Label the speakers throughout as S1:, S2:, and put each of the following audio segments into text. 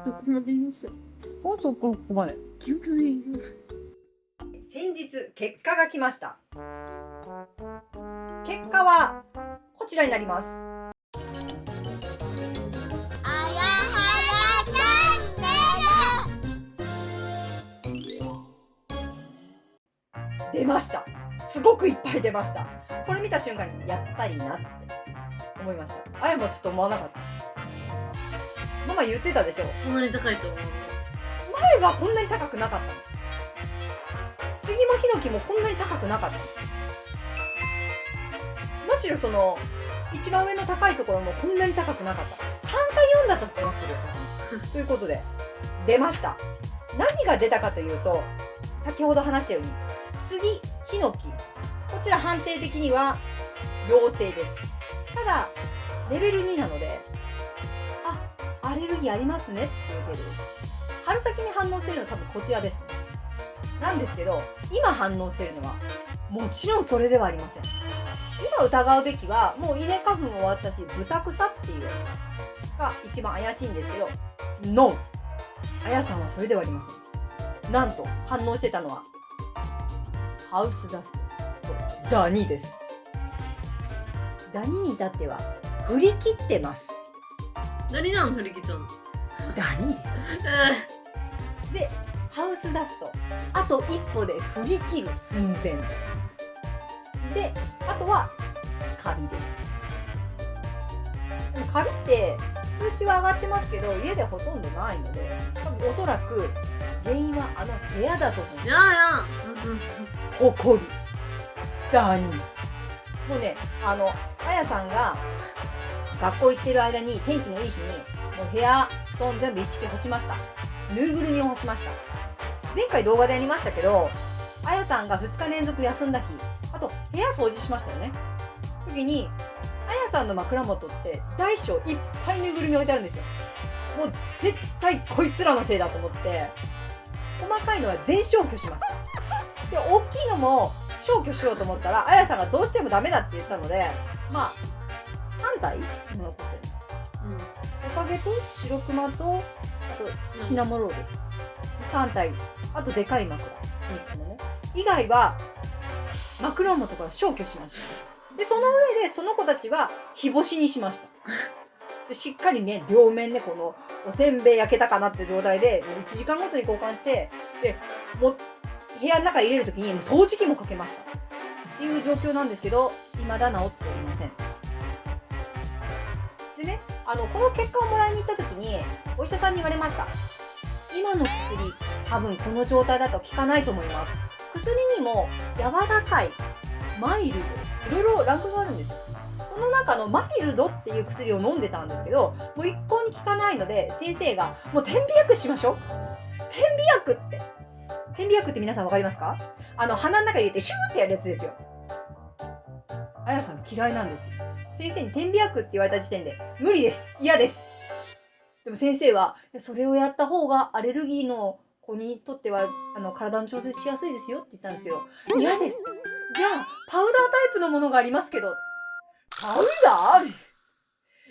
S1: どこまで言いました。
S2: そうそう、ここまで。
S1: 記憶ないよ。
S3: 先日結果が来ました。結果はこちらになります。出ました。すごくいっぱい出ました。これ見た瞬間にやっぱりなって思いました。あやもちょっと思わなかった。ママ言ってたでしょ。
S1: そんなに高いと思う。
S3: 前はこんなに高くなかった。杉もヒノキもこんなに高くなかった。むしろその一番上の高いところもこんなに高くなかった。3か4だった気がする。ということで出ました。何が出たかというと、先ほど話したように杉、ヒノキ、こちら判定的には陽性です。ただレベル2なので、アレルギーありますねって言ってる。春先に反応してるのは多分こちらですね。なんですけど、今反応してるのはもちろんそれではありません。今疑うべきはもう稲花粉も終わったし、豚草っていうやつが一番怪しいんですけど、ノー、あやさんはそれではありません。なんと反応してたのはハウスダストとダニです。ダニに至っては振り切ってます。
S1: 何なの振り切ったの？
S3: ダニです。で、ハウスダスト、あと一歩で振り切る寸前で、あとはカビです。でもカビって数値は上がってますけど、家でほとんどないので、多分おそらく原因はあの部屋だと思う。
S1: じゃあ
S3: ほこり、ダニ。もうね、あやさんが学校行ってる間に、天気のいい日にもう部屋、布団全部一式干しました。ぬいぐるみを干しました。前回動画でやりましたけど、あやさんが2日連続休んだ日、あと部屋掃除しましたよね。時にあやさんの枕元って大小いっぱいぬいぐるみ置いてあるんですよ。もう絶対こいつらのせいだと思って、細かいのは全消去しました。で、大きいのも消去しようと思ったら、あやさんがどうしてもダメだって言ったので、まあ3体残ってる。おかげと白クマと、あとシナモロール3体、あとでかい枕、以外は枕元から消去しました。で、その上でその子たちは日干しにしました。で、しっかりね、両面ね、このおせんべい焼けたかなって状態で1時間ごとに交換して、でもう部屋の中入れるときに掃除機もかけましたっていう状況なんですけど、未だ治っておりません。でね、この結果をもらいに行った時にお医者さんに言われました。今の薬、多分この状態だと効かないと思います。薬にも柔らかい、マイルド、いろいろランクがあるんです。その中のマイルドっていう薬を飲んでたんですけど、もう一向に効かないので、先生がもう点鼻薬しましょう。点鼻薬って皆さん分かりますか？鼻の中に入れてシューってやるやつですよ。あやさん嫌いなんです。先生に点鼻薬って言われた時点で無理です、嫌です。でも先生はそれをやった方がアレルギーの子にとっては体の調整しやすいですよって言ったんですけど、嫌です。じゃあパウダータイプのものがありますけど、パウダー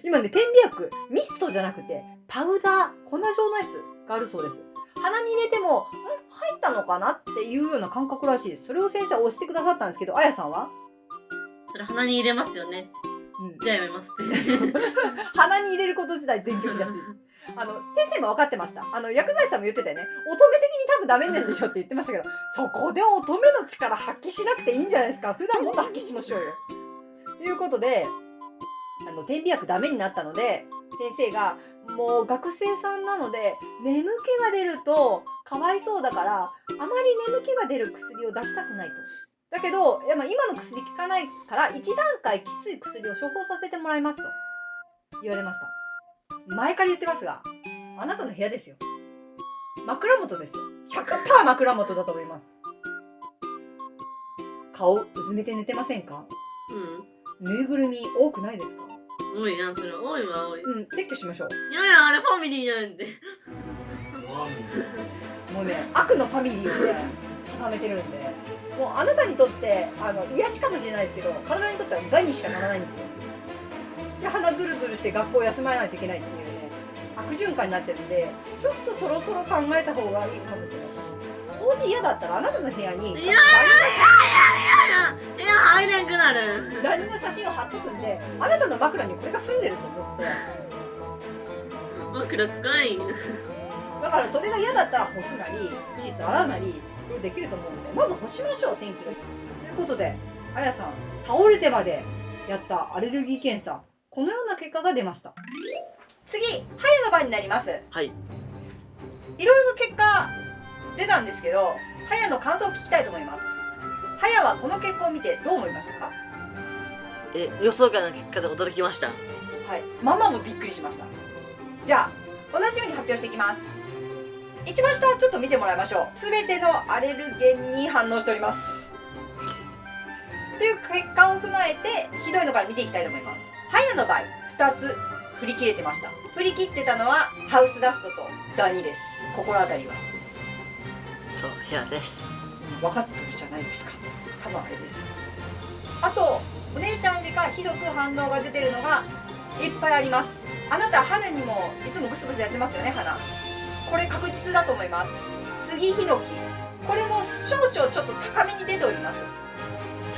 S3: 今ね、点鼻薬ミストじゃなくてパウダー、粉状のやつがあるそうです。鼻に入れても入ったのかなっていうような感覚らしいです。それを先生は押してくださったんですけど、あやさんは
S1: それ鼻に入れますよね。じゃあやめますって
S3: 鼻に入れること自体全拒否だし先生も分かってました。薬剤師さんも言ってたよね。乙女的に多分ダメなんでしょって言ってましたけど、そこで乙女の力発揮しなくていいんじゃないですか。普段もっと発揮しましょうよ。ということで点鼻薬ダメになったので、先生がもう学生さんなので眠気が出るとかわいそうだから、あまり眠気が出る薬を出したくないと。だけど今の薬効かないから1段階きつい薬を処方させてもらいますと言われました。前から言ってますが、あなたの部屋ですよ。枕元ですよ。100% 枕元だと思います。顔うずめて寝てませんか？ぬいぐるみ多くないですか？
S1: 多いな、それ多いわ、多い。
S3: 撤去しましょう。
S1: いやいや、あれファミリーなんで
S3: もうね、悪のファミリーをね固めてるんで、もうあなたにとって癒しかもしれないですけど、体にとっては害にしかならないんですよ。で、鼻ズルズルして学校休まないといけないっていうね、悪循環になってるんで、ちょっとそろそろ考えた方がいいかもしれない。掃除嫌だったらあなたの部屋に
S1: いや入れんくなる。
S3: ダニの写真を貼っとくんで、あなたの枕にこれが住んでると思って。
S1: 枕使い。
S3: だからそれが嫌だったら干すなりシーツ洗うなりいろいろできると思うので、まず干しましょう、天気が。ということで、あやさん倒れてまでやったアレルギー検査、このような結果が出ました。次、はやの番になります。
S4: はい。
S3: いろいろ結果出たんですけど、はやの感想を聞きたいと思います。はやはこの結果を見てどう思いましたか？
S4: 予想外の結果で驚きました。
S3: はい、ママもびっくりしました。じゃあ同じように発表していきます。一番下ちょっと見てもらいましょう。すべてのアレルゲンに反応しておりますという結果を踏まえて、ひどいのから見ていきたいと思います。はやの場合2つ振り切れてました。振り切ってたのはハウスダストとダニです。心当たりは？
S4: そう、部屋です。
S3: 分かってるじゃないですか。多分あれです。あとお姉ちゃんよりかひどく反応が出てるのがいっぱいあります。あなた肌にもいつもグスグスやってますよね、鼻。これ確実だと思います。スギヒノキ、これも少々ちょっと高めに出ております。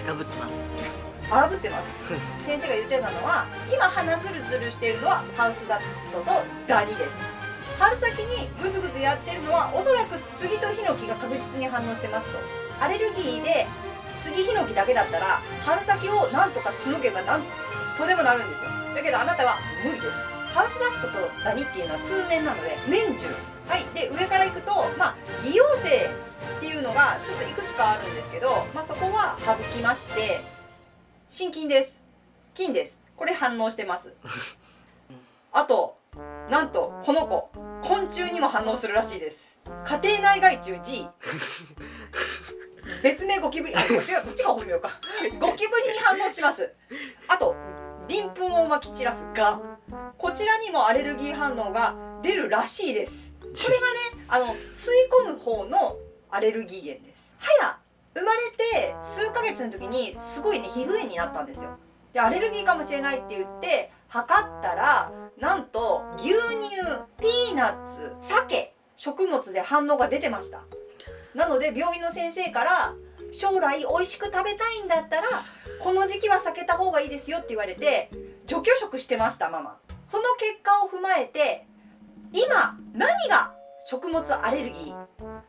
S4: 高ぶってます。
S3: 荒ぶってます先生が言ってたのは、今鼻ズルズルしているのはハウスダストとダニです。春先にグズグズやってるのはおそらくスギとヒノキが確実に反応してますと。アレルギーでスギヒノキだけだったら春先をなんとかしのげばなんとでもなるんですよ。だけどあなたは無理です。ハウスダストとダニっていうのは通年なので年中、はい。で上からいくと、偽陽性っていうのがちょっといくつかあるんですけど、そこは省きまして心筋です。菌です。これ反応してますあとなんとこの子昆虫にも反応するらしいです。家庭内害虫 G 別名ゴキブリ、こっちが本名かゴキブリに反応します。あと鱗粉をまき散らすが、こちらにもアレルギー反応が出るらしいです。これがね、吸い込む方のアレルギー源です。はや生まれて数ヶ月の時にすごいね皮膚炎になったんですよ。でアレルギーかもしれないって言って測ったら、なんと牛乳、ピーナッツ、鮭、食物で反応が出てました。なので病院の先生から将来美味しく食べたいんだったらこの時期は避けた方がいいですよって言われて除去食してました、ママ。その結果を踏まえて今何が食物アレルギー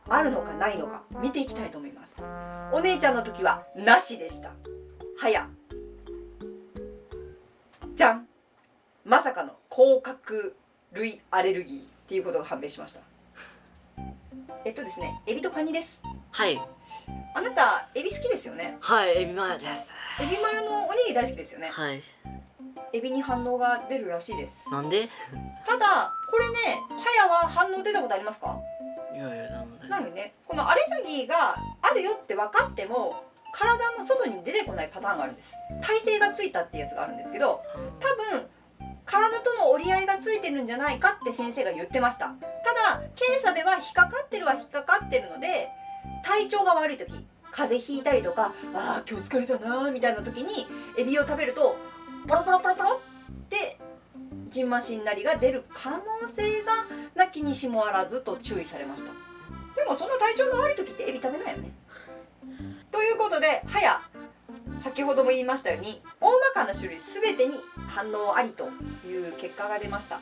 S3: あるのかないのか見ていきたいと思います。お姉ちゃんの時はなしでした。はやじゃん、まさかの甲殻類アレルギーっていうことが判明しました。ですね、エビとカニです。
S4: はい。
S3: あなたエビ好きですよね。
S4: はい、エビマヨです。
S3: エビマヨのおにぎり大好きですよね。
S4: はい。
S3: エビに反応が出るらしいです。
S4: なんで？
S3: ただこれね、はやは反応出たことありますか？
S4: いやいや、なんもない。
S3: ないよね。このアレルギーがあるよって分かっても体の外に出てこないパターンがあるんです。耐性がついたっていうやつがあるんですけど、多分体との折り合いがついてるんじゃないかって先生が言ってました。ただ検査では引っかかってるので、体調が悪い時、風邪ひいたりとか、今日疲れたなーみたいな時にエビを食べるとポロポロポロポロってジンマシンなりが出る可能性がなきにしもあらずと注意されました。でもそんな体調の悪い時ってエビ食べないよね。ということで、はや先ほども言いましたように大まかな種類全てに反応ありという結果が出ました。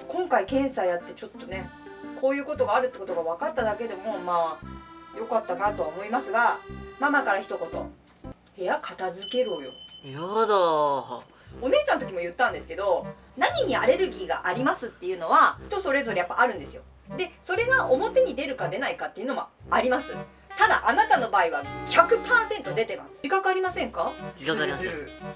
S3: 今回検査やってちょっとね、こういうことがあるってことが分かっただけでも良かったなとは思いますが、ママから一言、部屋片付けろよ。
S4: やだー。
S3: お姉ちゃんの時も言ったんですけど、何にアレルギーがありますっていうのは人それぞれやっぱあるんですよ。でそれが表に出るか出ないかっていうのもあります。ただあなたの場合は 100% 出てます。自覚ありませんか？
S4: 自覚あります。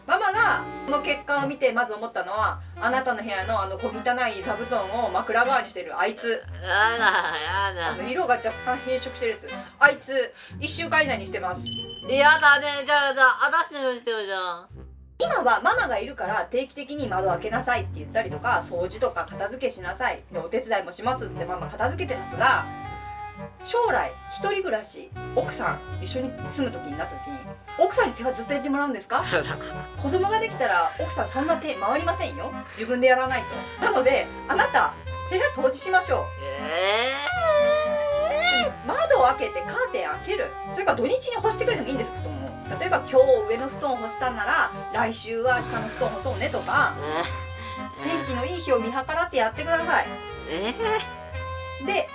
S3: ママがこの結果を見てまず思ったのは、あなたの部屋の小汚い座布団を枕代わりにしてるあいつ、
S4: やだ。
S3: 色が若干変色してるやつ、あいつ1週間以内に捨てます。
S4: やだね。じゃあ私のしてよじゃん。
S3: 今はママがいるから定期的に窓開けなさいって言ったりとか、掃除とか片付けしなさいでお手伝いもしますってママ片付けてますが、将来一人暮らし奥さん一緒に住む時になった時に奥さんに世話ずっとやってもらうんですか？子供ができたら奥さんそんな手回りませんよ。自分でやらないと。なのであなた部屋掃除しましょう。窓を開けてカーテン開ける。それから土日に干してくれてもいいんです、布団を。例えば今日上の布団を干したんなら来週は下の布団干そうねとか、天気のいい日を見計らってやってください。で、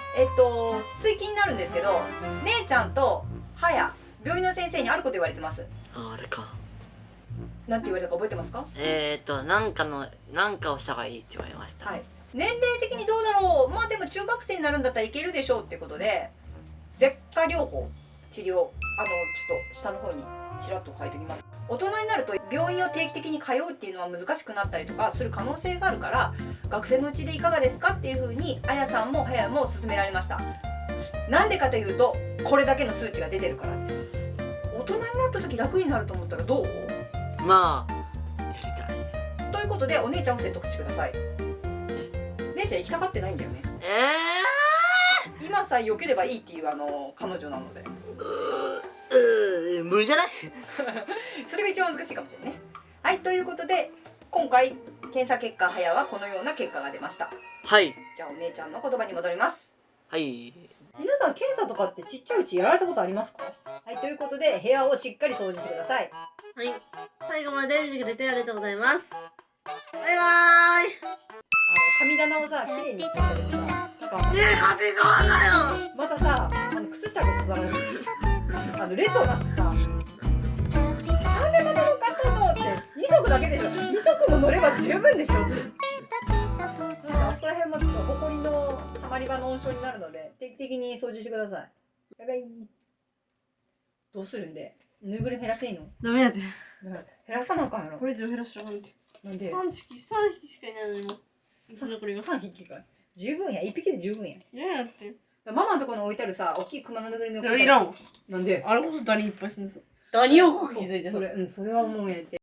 S3: 追記になるんですけど、姉ちゃんとはや病院の先生にあること言われてます。
S4: あれか。
S3: なんて言われたか覚えてますか？
S4: なんかをした方がいいって言われました。
S3: はい。年齢的にどうだろう。まあでも中学生になるんだったらいけるでしょうってことで、舌下療法治療、ちょっと下の方にちらっと書いておきます。大人になると病院を定期的に通うっていうのは難しくなったりとかする可能性があるから、学生のうちでいかがですかっていうふうにあやさんもはやも勧められました。なんでかというとこれだけの数値が出てるからです。大人になった時楽になると思ったらどう？
S4: まあやりたい。
S3: ということでお姉ちゃんを説得してください。姉ちゃん行きたがってないんだよね。今さえ良ければいいっていう彼女なので
S4: 無理じゃない？
S3: それが一番難しいかもしれないね。はい、ということで今回検査結果はやはこのような結果が出ました。
S4: はい。
S3: じゃあお姉ちゃんの言葉に戻ります。
S4: はい。
S3: 皆さん検査とかってちっちゃいうちやられたことありますか？はい、ということで部屋をしっかり掃除してください。
S1: はい。最後まで見てくれてありがとうございます。バイバーイ。
S3: 神棚をさ、綺麗にしてくれるさ、なんか
S1: ねえ、勝手に変わんなよ。
S3: またさ、靴下が飾られてる列を出してさ、なんでまた乗っかったのって2足だけでしょ。2足も乗れば十分でしょって。なんかあそこら辺もちょっと埃のたまり場の温床になるので定期的に掃除してください。バイバイ。どうするんでぬいぐるみ減らしていいの？
S1: ダメやで。
S3: 減らさなあかんやろ。
S1: これ以上減らしちゃうなんて。
S3: なんで
S1: 3匹しかいないのにもう。これが
S3: 3匹か。十分や。1匹で十分や。
S1: 嫌やって。
S3: ママのところに置いてあるさ、大きい熊のぬぐるみを
S1: いらん。
S3: なんで
S1: あれこそダニいっぱいするんですよ。ダニを気づいて
S3: それはもうやって。